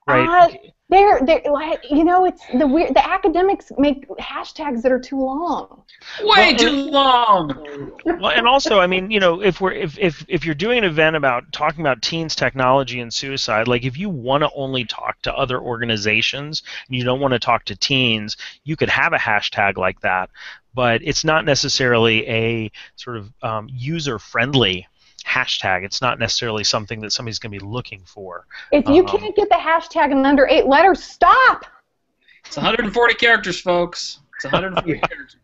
Right. They're like, it's the weird. The academics make hashtags that are too long. Way too long. Well, and also, I mean, if you're doing an event about talking about teens, technology, and suicide, like if you want to only talk to other organizations and you don't want to talk to teens, you could have a hashtag like that, but it's not necessarily a sort of user-friendly hashtag. It's not necessarily something that somebody's going to be looking for. If you can't get the hashtag in under 8 letters, stop! It's 140 characters, folks. It's 140 characters.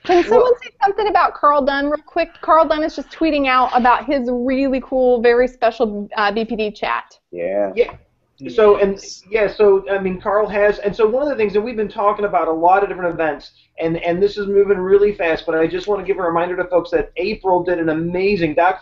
Can someone say something about Carl Dunn real quick? Carl Dunn is just tweeting out about his really cool, very special BPD chat. Yeah. So I mean, Carl has, and so one of the things that we've been talking about a lot of different events, and this is moving really fast, but I just want to give a reminder to folks that Doc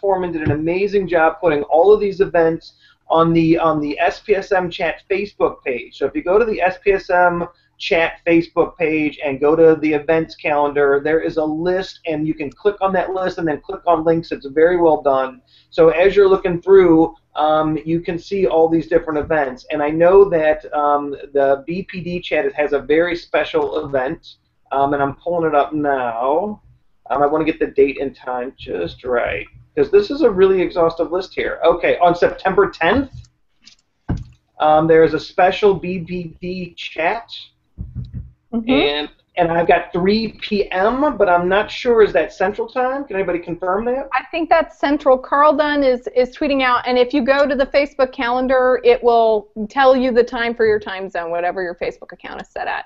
Foreman did an amazing job putting all of these events on the SPSM Chat Facebook page. So if you go to the SPSM Chat Facebook page and go to the events calendar, there is a list, and you can click on that list and then click on links. It's very well done. So as you're looking through, you can see all these different events. And I know that the BPD Chat has a very special event, and I'm pulling it up now. I want to get the date and time just right, because this is a really exhaustive list here. Okay, on September 10th, there is a special BPD Chat. And I've got 3 p.m., but I'm not sure, is that Central Time? Can anybody confirm that? I think that's Central. Carl Dunn is tweeting out, and if you go to the Facebook calendar, it will tell you the time for your time zone, whatever your Facebook account is set at.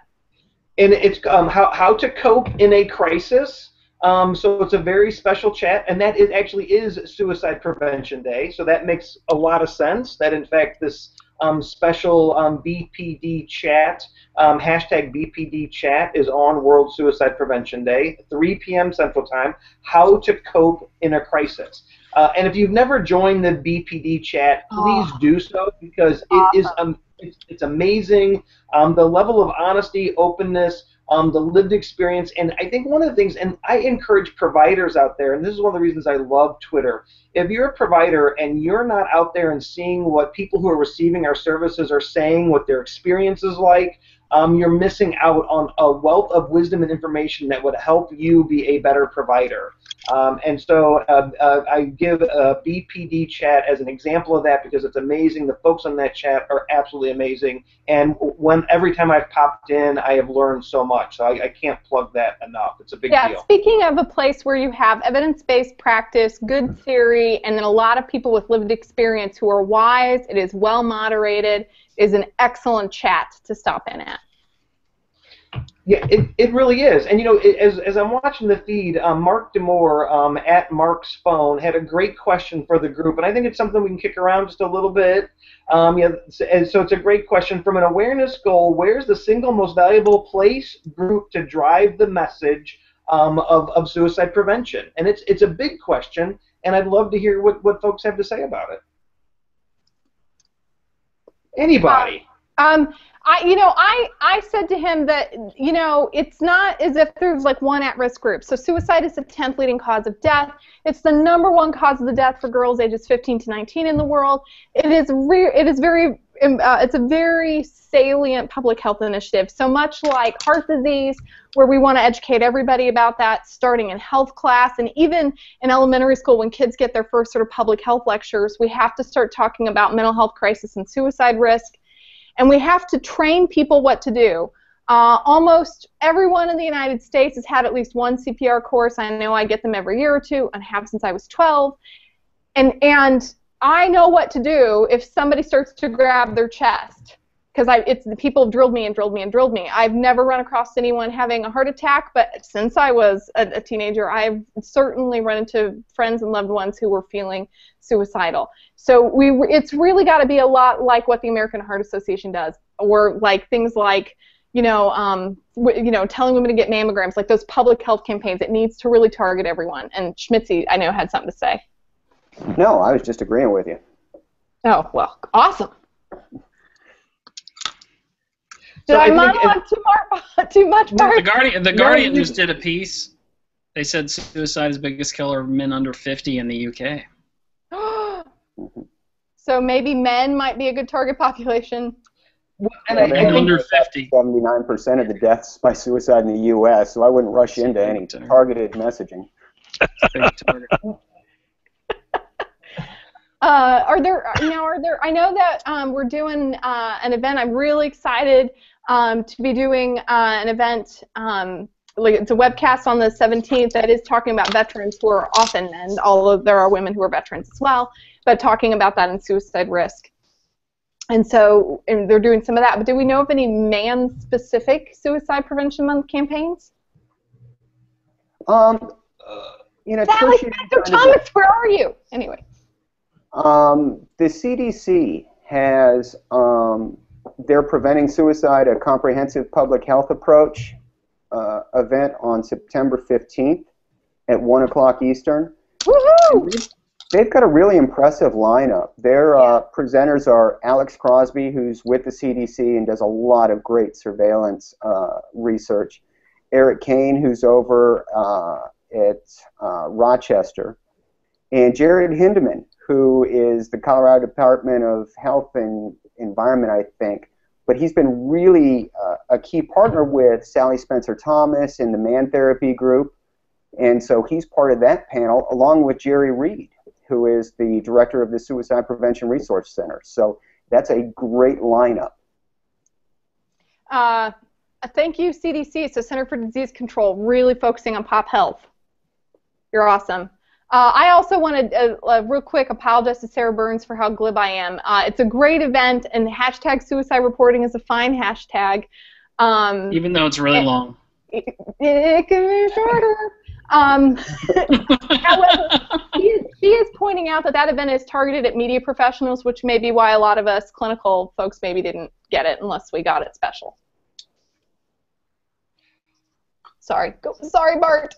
And it's how to cope in a crisis. So it's a very special chat, and that actually is Suicide Prevention Day, so that makes a lot of sense that, in fact, this special BPD chat, hashtag BPD chat, is on World Suicide Prevention Day, 3 p.m. Central Time, how to cope in a crisis. And if you've never joined the BPD chat, please do so, because it is it's amazing. The level of honesty, openness, the lived experience, and I think one of the things, and I encourage providers out there, and this is one of the reasons I love Twitter, if you're a provider and you're not out there and seeing what people who are receiving our services are saying, what their experience is like, you're missing out on a wealth of wisdom and information that would help you be a better provider. And so I give BPD chat as an example of that, because it's amazing. The folks on that chat are absolutely amazing. And every time I've popped in, I have learned so much. So I can't plug that enough. It's a big deal. Yeah, speaking of a place where you have evidence-based practice, good theory, and then a lot of people with lived experience who are wise, it is well moderated, is an excellent chat to stop in at. Yeah, it really is. And, you know, as I'm watching the feed, Mark DeMore at Mark's Phone had a great question for the group, and I think it's something we can kick around just a little bit. Yeah, and so it's a great question. From an awareness goal, where's the single most valuable place, group, to drive the message of suicide prevention? And it's a big question, and I'd love to hear what folks have to say about it. Anybody? I said to him that, you know, it's not as if there's like one at-risk group. So suicide is the 10th leading cause of death. It's the #1 cause of the death for girls ages 15 to 19 in the world. It's a very salient public health initiative. So much like heart disease, where we want to educate everybody about that, starting in health class, and even in elementary school when kids get their first sort of public health lectures, we have to start talking about mental health crisis and suicide risk. And we have to train people what to do. Almost everyone in the United States has had at least one CPR course. I know I get them every year or two, and have since I was 12. And I know what to do if somebody starts to grab their chest, because people have drilled me and drilled me and drilled me. I've never run across anyone having a heart attack, but since I was a teenager, I've certainly run into friends and loved ones who were feeling suicidal. So it's really got to be a lot like what the American Heart Association does, or like things like, telling women to get mammograms, like those public health campaigns. It needs to really target everyone. And Schmitzy, I know, had something to say. No, I was just agreeing with you. Oh, well, awesome. Did I monologue too much, Bart? The Guardian just did a piece. They said suicide is the biggest killer of men under 50 in the UK. So maybe men might be a good target population. Men under 50. 79% of the deaths by suicide in the U.S., so I wouldn't rush into any targeted messaging. Are there? I know that we're doing an event. I'm really excited to be doing an event. It's a webcast on the 17th that is talking about veterans who are often men, although there are women who are veterans as well, but talking about that and suicide risk. And so they're doing some of that. But do we know of any man-specific suicide prevention month campaigns? Sally, Spencer Thomas, where are you? Anyway. The CDC has their Preventing Suicide, a Comprehensive Public Health Approach event on September 15th at 1 o'clock Eastern. Woohoo! They've got a really impressive lineup. Their presenters are Alex Crosby, who's with the CDC and does a lot of great surveillance research. Eric Kane, who's over at Rochester. And Jared Hindeman, who is the Colorado Department of Health and Environment, I think. But he's been really a key partner with Sally Spencer-Thomas in the Man Therapy group. And so he's part of that panel, along with Jerry Reed, who is the director of the Suicide Prevention Resource Center. So that's a great lineup. Thank you, CDC, so Center for Disease Control, really focusing on pop health. You're awesome. I also wanted to, real quick, apologize to Sarah Burns for how glib I am. It's a great event, and hashtag suicide reporting is a fine hashtag. Even though it's really long. It can be shorter. However, she is pointing out that that event is targeted at media professionals, which may be why a lot of us clinical folks maybe didn't get it unless we got it special. Sorry, Bart.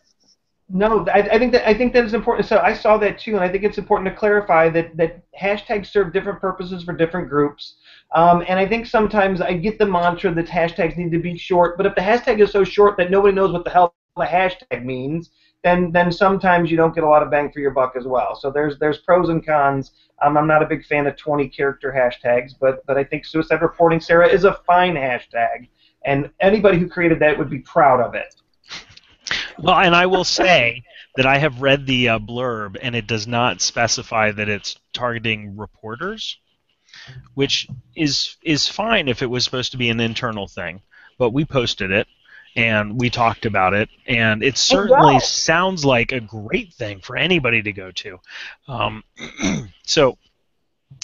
No, I think that is important. So I saw that too, and I think it's important to clarify that hashtags serve different purposes for different groups. And I think sometimes I get the mantra that hashtags need to be short, but if the hashtag is so short that nobody knows what the hell the hashtag means, then sometimes you don't get a lot of bang for your buck as well. So there's pros and cons. I'm not a big fan of 20-character hashtags, but I think suicide reporting, Sarah, is a fine hashtag, and anybody who created that would be proud of it. Well, and I will say that I have read the blurb, and it does not specify that it's targeting reporters, which is fine if it was supposed to be an internal thing. But we posted it, and we talked about it, and it certainly sounds like a great thing for anybody to go to. So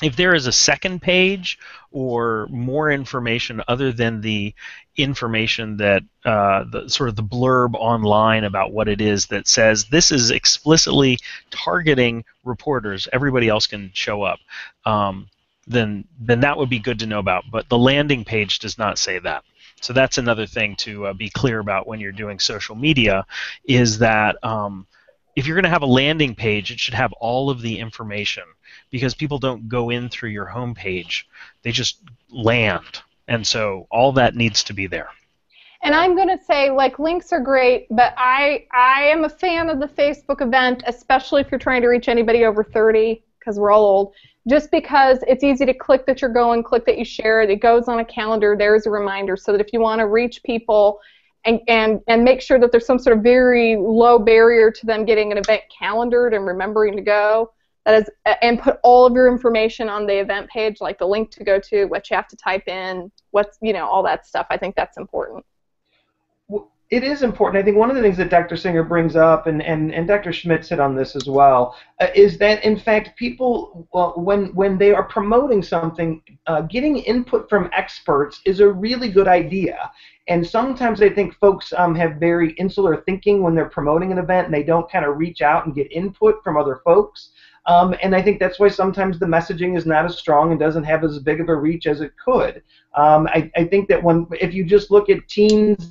if there is a second page or more information other than the information that the sort of the blurb online about what it is that says this is explicitly targeting reporters, everybody else can show up, then that would be good to know about. But the landing page does not say that. So that's another thing to be clear about when you're doing social media, is that if you're going to have a landing page, it should have all of the information, because people don't go in through your home page. They just land. And so all that needs to be there. And I'm going to say, like, links are great, but I am a fan of the Facebook event, especially if you're trying to reach anybody over 30, because we're all old, just because it's easy to click that you're going, click that you share it. It goes on a calendar. There's a reminder, so that if you want to reach people and make sure that there's some sort of very low barrier to them getting an event calendared and remembering to go, that is, and put all of your information on the event page, like the link to go to, what you have to type in, what's, all that stuff. I think that's important. Well, it is important. I think one of the things that Dr. Singer brings up, and Dr. Schmitz hit on this as well, is that in fact people, when they are promoting something, getting input from experts is a really good idea. And sometimes I think folks have very insular thinking when they're promoting an event, and they don't kind of reach out and get input from other folks. And I think that's why sometimes the messaging is not as strong and doesn't have as big of a reach as it could. I think that if you just look at teens,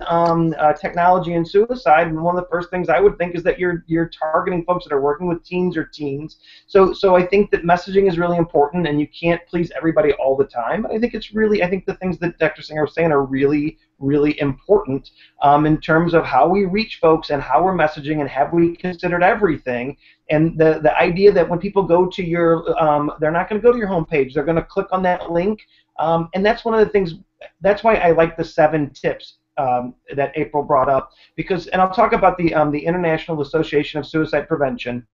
technology, and suicide, and one of the first things I would think is that you're targeting folks that are working with teens or teens. So I think that messaging is really important, and you can't please everybody all the time. But I think the things that Dr. Singer was saying are really, really important in terms of how we reach folks and how we're messaging, and have we considered everything. And the idea that when people go to your, they're not going to go to your homepage, they're going to click on that link. And that's one of the things, that's why I like the 7 tips that April brought up, because, and I'll talk about the International Association of Suicide Prevention.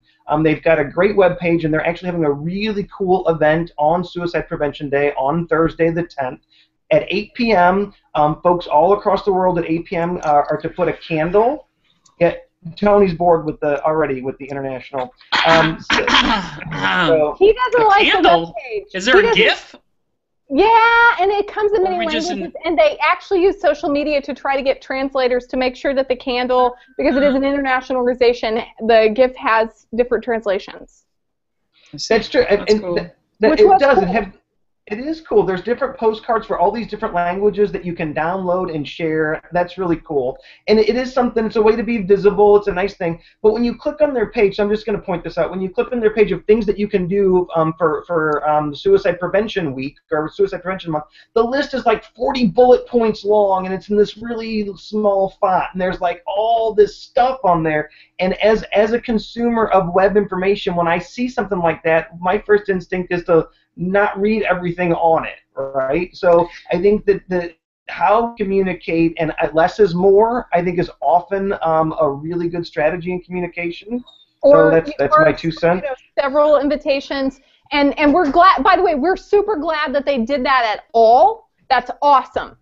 They've got a great web page, and they're actually having a really cool event on Suicide Prevention Day on Thursday the 10th. At 8 p.m., folks all across the world at 8 p.m. Are to put a candle. Tony's bored with the international. So he doesn't like candle? The webpage. Is there a GIF? Yeah, and it comes in many languages, and they actually use social media to try to get translators to make sure that the candle, because it is an international organization, the GIF has different translations. That's true. That's cool. It does. Cool. It is cool. There's different postcards for all these different languages that you can download and share. That's really cool. And it is something, it's a way to be visible. It's a nice thing. But when you click on their page, so I'm just going to point this out, when you click on their page of things that you can do for Suicide Prevention Week or Suicide Prevention Month, the list is like 40 bullet points long, and it's in this really small font. And there's like all this stuff on there. And as a consumer of web information, when I see something like that, my first instinct is to not read everything on it, right? So I think that how to communicate and less is more, I think, is often a really good strategy in communication. So that's my 2 cents. Several invitations, and we're glad. By the way, we're super glad that they did that at all. That's awesome.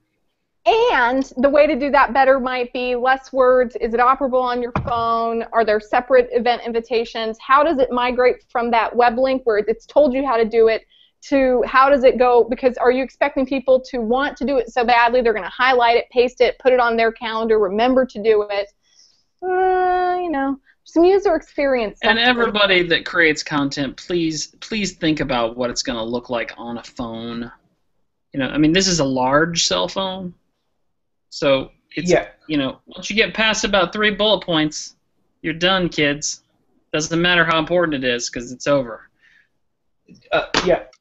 And the way to do that better might be less words. Is it operable on your phone? Are there separate event invitations? How does it migrate from that web link where it's told you how to do it to how does it go? Because are you expecting people to want to do it so badly they're going to highlight it, paste it, put it on their calendar, remember to do it? Some user experience. And everybody that creates content, please think about what it's going to look like on a phone. I mean, this is a large cell phone. So it's, once you get past about 3 bullet points, you're done, kids. Doesn't matter how important it is because it's over.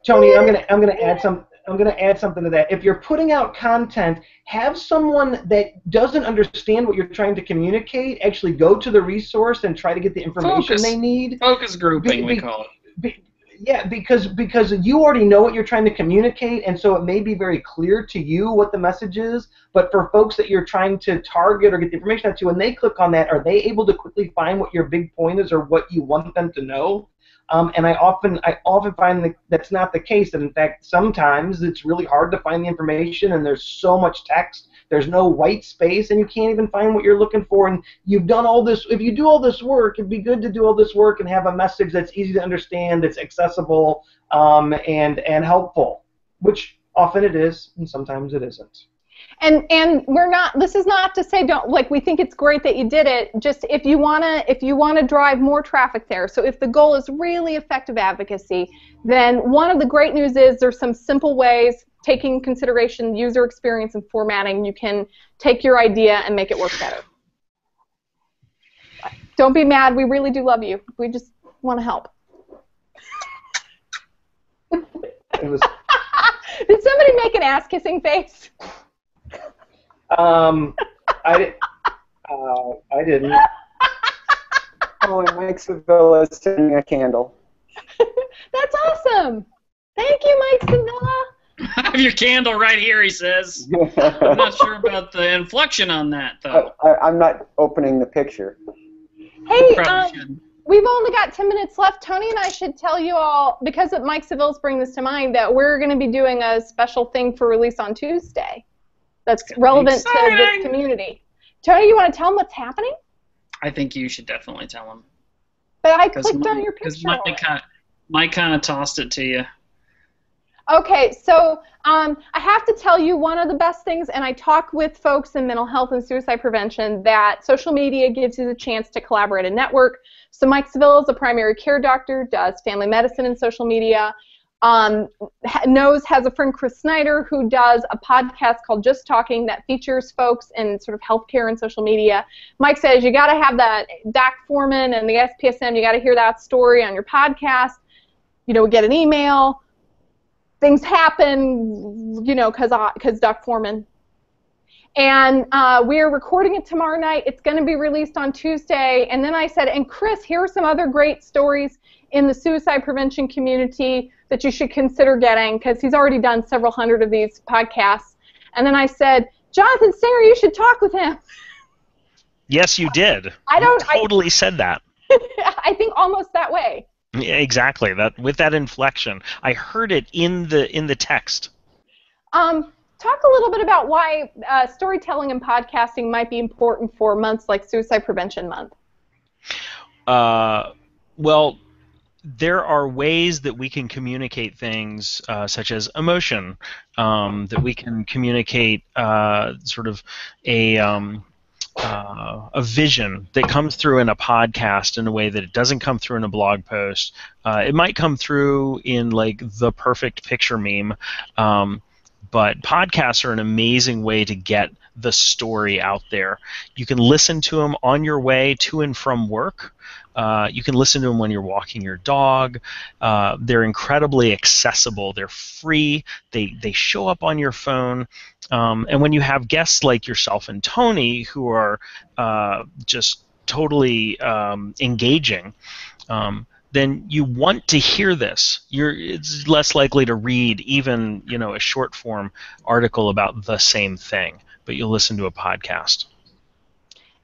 Tony, I'm gonna add something to that. If you're putting out content, have someone that doesn't understand what you're trying to communicate actually go to the resource and try to get the information they need. Focus grouping, we call it. Because you already know what you're trying to communicate, and so it may be very clear to you what the message is, but for folks that you're trying to target or get the information out to, when they click on that, are they able to quickly find what your big point is or what you want them to know? And I often find that's not the case. That in fact, sometimes it's really hard to find the information, and there's so much text. There's no white space, and you can't even find what you're looking for. And you've done all this. If you do all this work, it'd be good to do all this work and have a message that's easy to understand, that's accessible, and helpful, which often it is, and sometimes it isn't. And we're not. This is not to say don't like. We think it's great that you did it. Just if you wanna drive more traffic there. So if the goal is really effective advocacy, then one of the great news is there's some simple ways, taking consideration user experience and formatting. You can take your idea and make it work better. Don't be mad. We really do love you. We just want to help. Did somebody make an ass-kissing face? I didn't. Oh, and Mike Sevilla is sending a candle. That's awesome. Thank you, Mike Sevilla. I have your candle right here, he says. I'm not sure about the inflection on that, though. I'm not opening the picture. Hey, we've only got 10 minutes left. Tony and I should tell you all, because Mike Sevilla's bringing this to mind, that we're going to be doing a special thing for release on Tuesday that's relevant to this community. Tony, you want to tell them what's happening? I think you should definitely tell them. But I clicked on your picture. Because Mike kind of tossed it to you. Okay, so I have to tell you one of the best things, and I talk with folks in mental health and suicide prevention, that social media gives you the chance to collaborate and network. So Mike Sevilla is a primary care doctor, does family medicine and social media, has a friend, Chris Snyder, who does a podcast called Just Talking that features folks in sort of healthcare and social media. Mike says you got to have that Doc Foreman and the SPSM, you got to hear that story on your podcast. We get an email. Things happen, because Doc Foreman. And we're recording it tomorrow night. It's going to be released on Tuesday. And then I said, and Chris, here are some other great stories in the suicide prevention community that you should consider getting, because he's already done several hundred of these podcasts. And then I said, Jonathan Singer, you should talk with him. Yes, you did. Totally said that. I think almost that way. Yeah, exactly. That with that inflection, I heard it in the text. Talk a little bit about why storytelling and podcasting might be important for months like Suicide Prevention Month. Well, there are ways that we can communicate things such as emotion, that we can communicate sort of a a vision that comes through in a podcast in a way that it doesn't come through in a blog post. It might come through in like the perfect picture meme, but podcasts are an amazing way to get the story out there. You can listen to them on your way to and from work. You can listen to them when you're walking your dog. They're incredibly accessible. They're free. They show up on your phone. And when you have guests like yourself and Tony who are just totally engaging, then you want to hear this. It's less likely to read even a short form article about the same thing, but you'll listen to a podcast.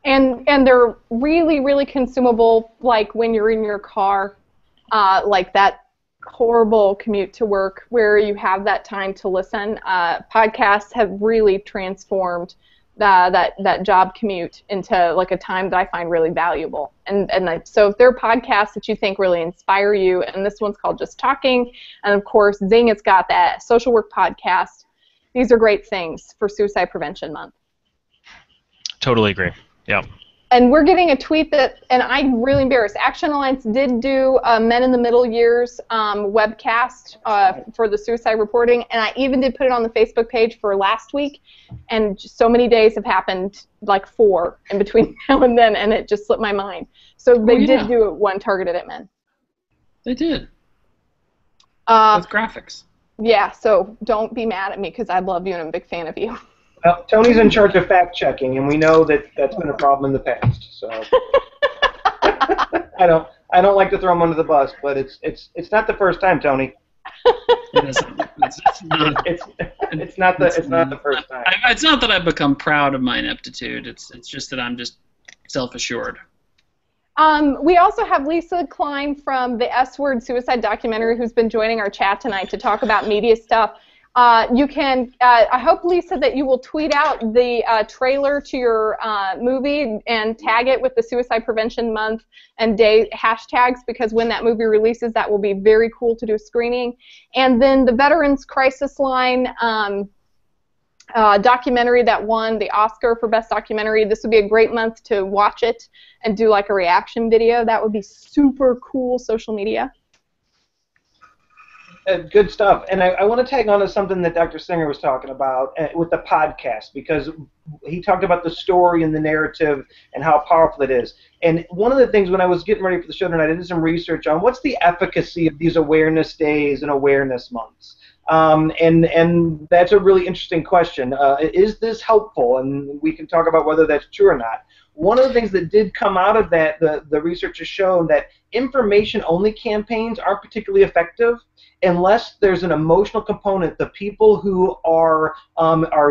And they're really, really consumable, like when you're in your car, like that horrible commute to work where you have that time to listen. Podcasts have really transformed that job commute into like a time that I find really valuable. So if there are podcasts that you think really inspire you, and this one's called Just Talking, and of course Zing has got that social work podcast. These are great things for Suicide Prevention Month. Totally agree. Yeah. And we're getting a tweet that, and I'm really embarrassed, Action Alliance did do a Men in the Middle Years webcast for the suicide reporting, and I even did put it on the Facebook page for last week, and so many days have happened, like 4 in between now and then, and it just slipped my mind. So they did do one targeted at men. They did. With graphics. Yeah, so don't be mad at me because I love you and I'm a big fan of you. Well, Tony's in charge of fact checking, and we know that that's been a problem in the past. So I don't like to throw him under the bus, but it's not the first time, Tony. It's not the first time. It's not that I've become proud of my ineptitude. It's just that I'm just self-assured. We also have Lisa Klein from the S-Word Suicide documentary who's been joining our chat tonight to talk about media stuff. You can, I hope, Lisa, that you will tweet out the trailer to your movie and tag it with the Suicide Prevention Month and Day hashtags, because when that movie releases, that will be very cool to do a screening. And then the Veterans Crisis Line documentary that won the Oscar for Best Documentary, this would be a great month to watch it and do like a reaction video. That would be super cool social media. Good stuff. And I want to tag on to something that Dr. Singer was talking about with the podcast, because he talked about the story and the narrative and how powerful it is. And one of the things when I was getting ready for the show tonight, I did some research on what's the efficacy of these awareness days and awareness months. And that's a really interesting question. Is this helpful? And we can talk about whether that's true or not. One of the things that did come out of that, the research has shown that information-only campaigns aren't particularly effective unless there's an emotional component. The people who are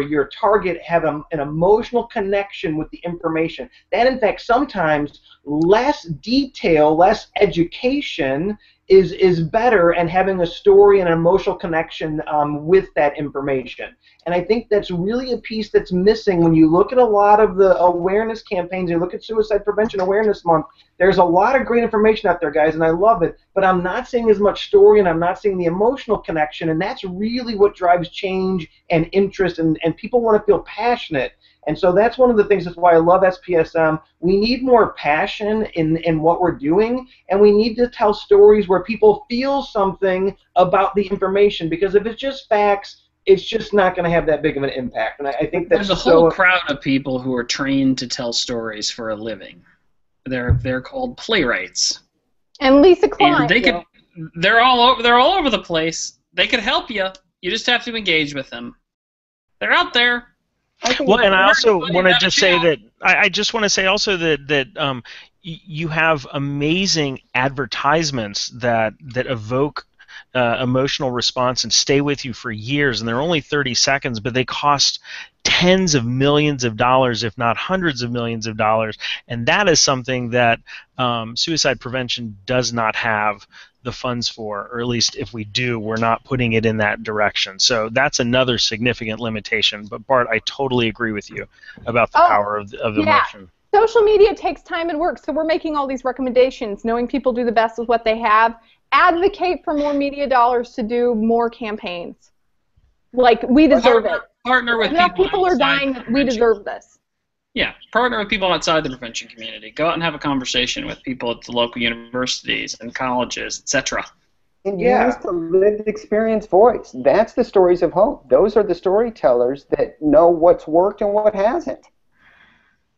your target have an emotional connection with the information. That, in fact, sometimes less detail, less education is better, and having a story and an emotional connection with that information. And I think that's really a piece that's missing when you look at a lot of the awareness campaigns. You look at Suicide Prevention Awareness Month. There's a lot of great information out there, guys, and I love it. But I'm not seeing as much story, and I'm not seeing the emotional connection, and that's really what drives change and interest, and people want to feel passionate. And so that's one of the things that's why I love SPSM. We need more passion in what we're doing, and we need to tell stories where people feel something about the information, because if it's just facts, it's just not going to have that big of an impact. And I think that's There's a whole crowd of people who are trained to tell stories for a living. They're called playwrights. And Lisa Klein. And they're all over the place. They could help you. You just have to engage with them. They're out there. Well, and I also want to just say that I just want to say also that you have amazing advertisements that evoke emotional response and stay with you for years, and they're only 30 seconds, but they cost tens of millions of dollars, if not hundreds of millions of dollars, and that is something that suicide prevention does not have the funds for, or at least if we do, we're not putting it in that direction. So that's another significant limitation. But Bart, I totally agree with you about the power of the emotion. Social media takes time and work, so we're making all these recommendations, knowing people do the best with what they have. Advocate for more media dollars to do more campaigns. Like, we deserve it. Partner with Enough people are dying, we deserve this. Yeah, partner with people outside the prevention community. Go out and have a conversation with people at the local universities and colleges, etc. And use the lived experience voice. That's the stories of hope. Those are the storytellers that know what's worked and what hasn't.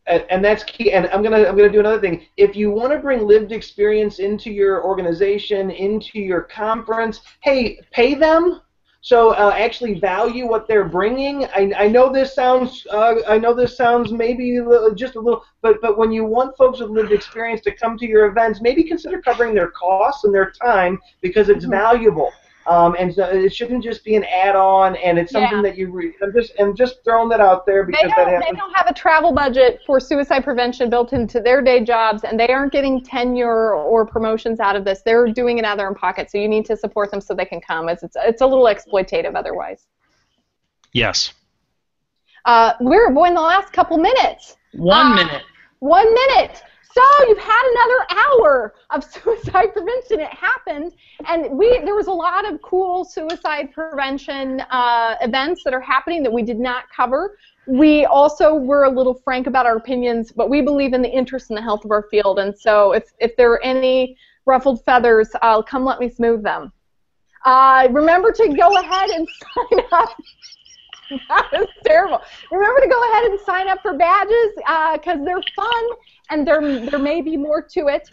And that's key. And I'm gonna do another thing. If you want to bring lived experience into your organization, into your conference, hey, pay them. So actually value what they're bringing. I know this sounds maybe just a little, but when you want folks with lived experience to come to your events, maybe consider covering their costs and their time because it's valuable. And so it shouldn't just be an add-on, and it's something that you. I'm just throwing that out there because that happens. They don't have a travel budget for suicide prevention built into their day jobs, and they aren't getting tenure or promotions out of this. They're doing it out of their own pocket, so you need to support them so they can come. It's a little exploitative otherwise. Yes. We're in the last couple minutes. 1 minute. 1 minute. So you've had another hour of suicide prevention. It happened, and there was a lot of cool suicide prevention events that are happening that we did not cover. We also were a little frank about our opinions, but we believe in the interest and the health of our field, and so if there are any ruffled feathers, come let me smooth them. Remember to go ahead and sign up. That was terrible. Remember to go ahead and sign up for badges because they're fun and there may be more to it.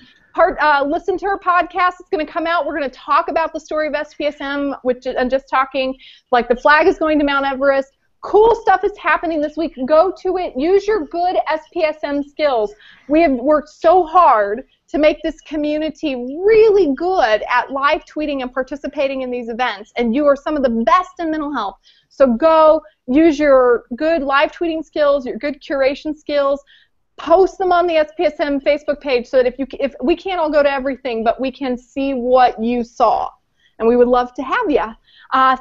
Listen to our podcast. It's going to come out. We're going to talk about the story of SPSM, and just talking like the flag is going to Mount Everest. Cool stuff is happening this week. Go to it. Use your good SPSM skills. We have worked so hard to make this community really good at live tweeting and participating in these events, and you are some of the best in mental health. So go use your good live tweeting skills, your good curation skills, post them on the SPSM Facebook page so that if we can't all go to everything, but we can see what you saw, and we would love to have you.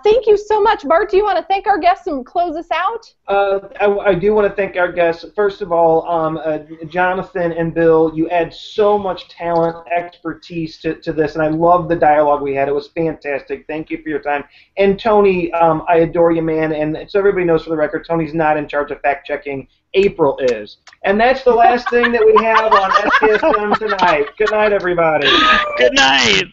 Thank you so much. Bart, do you want to thank our guests and close us out? I do want to thank our guests. First of all, Jonathan and Bill, you add so much talent, expertise to this, and I love the dialogue we had. It was fantastic. Thank you for your time. And Tony, I adore you, man. And so everybody knows for the record, Tony's not in charge of fact-checking. April is. And that's the last thing that we have on SPSM tonight. Good night, everybody. Good night.